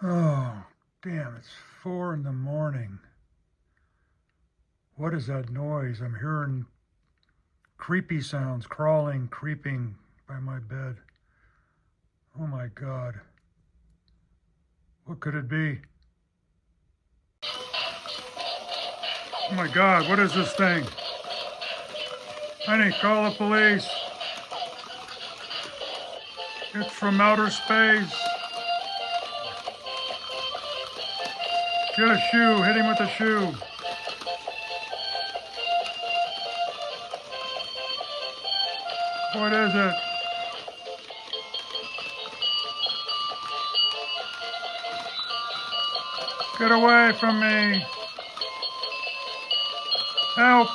Oh, damn, it's 4 in the morning. What is that noise? I'm hearing creepy sounds, crawling, creeping by my bed. Oh my God. What could it be? Oh my God, what is this thing? Honey, call the police. It's from outer space. Get a shoe, hit him with a shoe. What is it? Get away from me. Help.